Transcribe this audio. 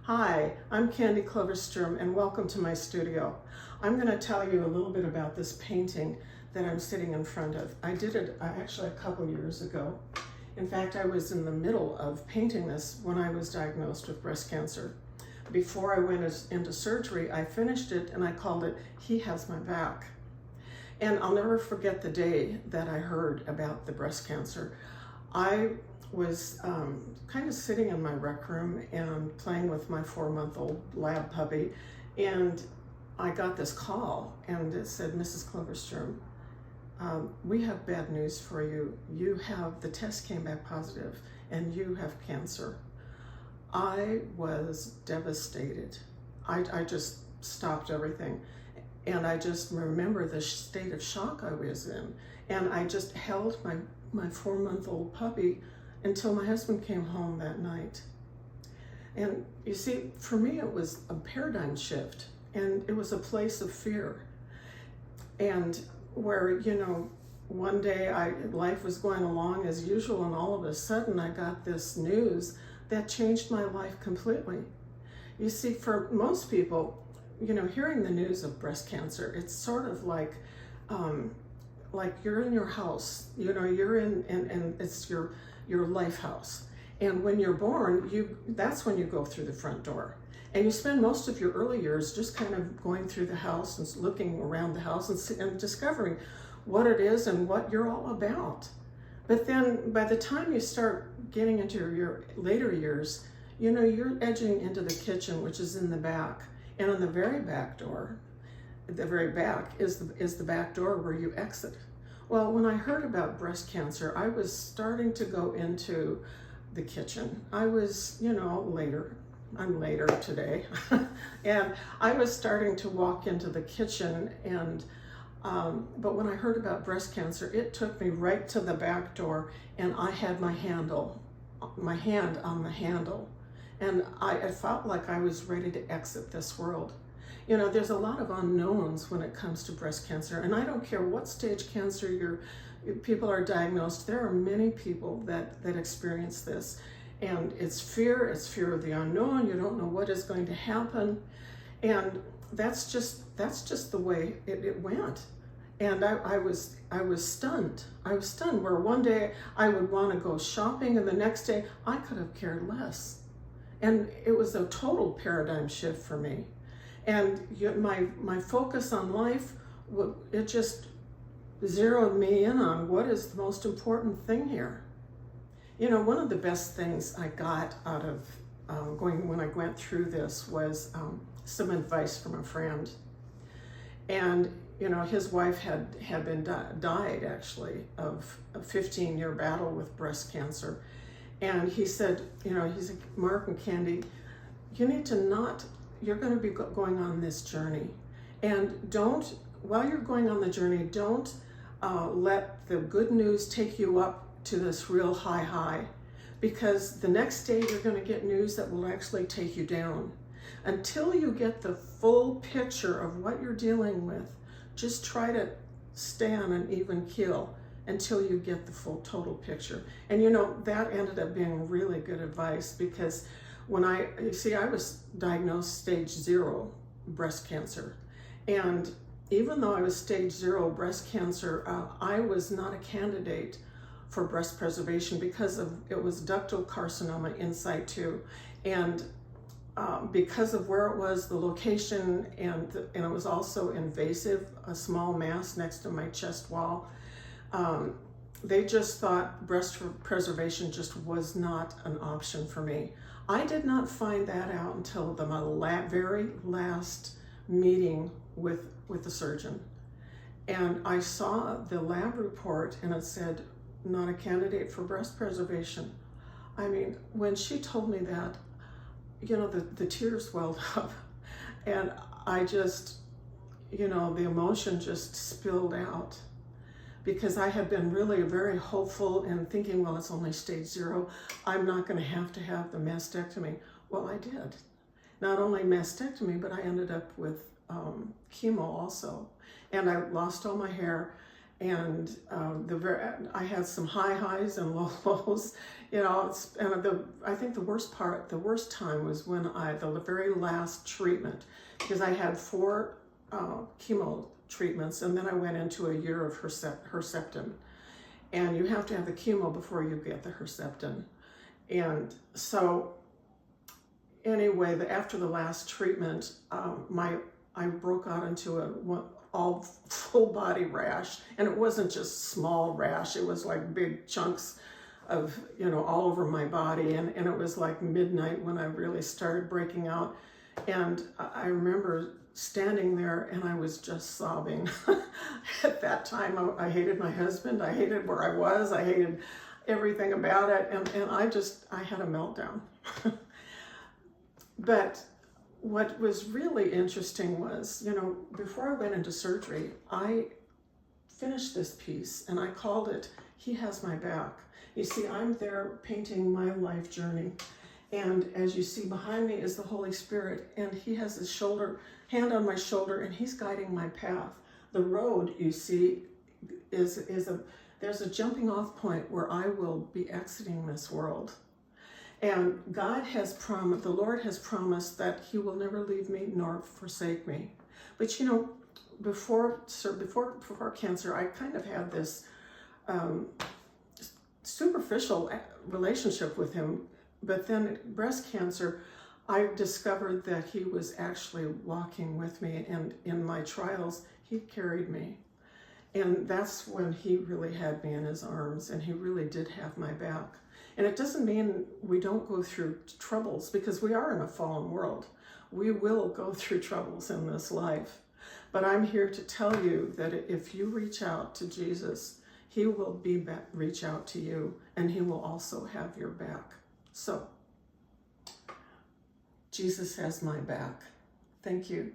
Hi, I'm Candy Cloverstrom and welcome to my studio. I'm going to tell you a little bit about this painting that I'm sitting in front of. I did it actually a couple years ago. In fact, I was in the middle of painting this when I was diagnosed with breast cancer. Before I went into surgery, I finished it and I called it "He Has My Back." And I'll never forget the day that I heard about the breast cancer. I was kind of sitting in my rec room and playing with my 4-month-old lab puppy, and I got this call and it said, "Mrs. Cloverstrom, we have bad news for you. The test came back positive and you have cancer." I was devastated. I just stopped everything. And I just remember the state of shock I was in. And I just held my 4-month-old puppy until my husband came home that night. And you see, for me, it was a paradigm shift, and it was a place of fear. And where, one day life was going along as usual, and all of a sudden I got this news that changed my life completely. You see, for most people, hearing the news of breast cancer, it's sort of like you're in your house, you're in, and it's your life house. And when you're born, that's when you go through the front door. And you spend most of your early years just kind of going through the house and looking around the house and discovering what it is and what you're all about. But then by the time you start getting into your later years, you're edging into the kitchen, which is in the back. And on the very back door, the very back is the back door where you exit. Well, when I heard about breast cancer, I was starting to go into the kitchen. I was, later. I'm later today. And I was starting to walk into the kitchen, and but when I heard about breast cancer, it took me right to the back door, and I had my hand on the handle. And I felt like I was ready to exit this world. There's a lot of unknowns when it comes to breast cancer, and I don't care what stage cancer people are diagnosed. There are many people that experience this, and it's fear of the unknown. You don't know what is going to happen, and that's just the way it went. And I was stunned. I was stunned, where one day I would want to go shopping, and the next day I could have cared less. And it was a total paradigm shift for me. And my focus on life, it just zeroed me in on what is the most important thing here. One of the best things I got out of when I went through this was some advice from a friend. And his wife had been died actually of a 15-year battle with breast cancer. And he said, he's like, "Mark and Candy, you're going to be going on this journey. And while you're going on the journey, don't let the good news take you up to this real high, because the next day you're going to get news that will actually take you down. Until you get the full picture of what you're dealing with, just try to stay on an even keel until you get the full total picture." And that ended up being really good advice, because when I was diagnosed stage 0 breast cancer. And even though I was stage 0 breast cancer, I was not a candidate for breast preservation because it was ductal carcinoma in situ. And because of where it was, the location, and it was also invasive, a small mass next to my chest wall, they just thought breast preservation just was not an option for me. I did not find that out until my very last meeting with the surgeon. And I saw the lab report, and it said, "Not a candidate for breast preservation." I mean, when she told me that, the tears welled up, and I just, the emotion just spilled out, because I had been really very hopeful and thinking, well, it's only stage 0. I'm not going to have the mastectomy. Well, I did. Not only mastectomy, but I ended up with chemo also. And I lost all my hair, and I had some high highs and low lows, you know. I think the worst time was when the very last treatment, because I had 4 chemo treatments, and then I went into a year of Herceptin, and you have to have the chemo before you get the Herceptin. And so anyway, after the last treatment, I broke out into all full body rash, and it wasn't just small rash, it was like big chunks of, you know, all over my body, and it was like midnight when I really started breaking out. And I remember standing there and I was just sobbing. At that time, I hated my husband, I hated where I was, I hated everything about it, and I had a meltdown. But what was really interesting was, you know, before I went into surgery, I finished this piece and I called it, "He Has My Back." You see, I'm there painting my life journey. And as you see behind me is the Holy Spirit, and he has his hand on my shoulder, and he's guiding my path. The road, you see, there's a jumping off point where I will be exiting this world. And the Lord has promised that he will never leave me nor forsake me. But you know, before cancer, I kind of had this superficial relationship with him. But then breast cancer, I discovered that he was actually walking with me, and in my trials, he carried me. And that's when he really had me in his arms, and he really did have my back. And it doesn't mean we don't go through troubles, because we are in a fallen world. We will go through troubles in this life. But I'm here to tell you that if you reach out to Jesus, he will reach out to you, and he will also have your back. So, Jesus has my back. Thank you.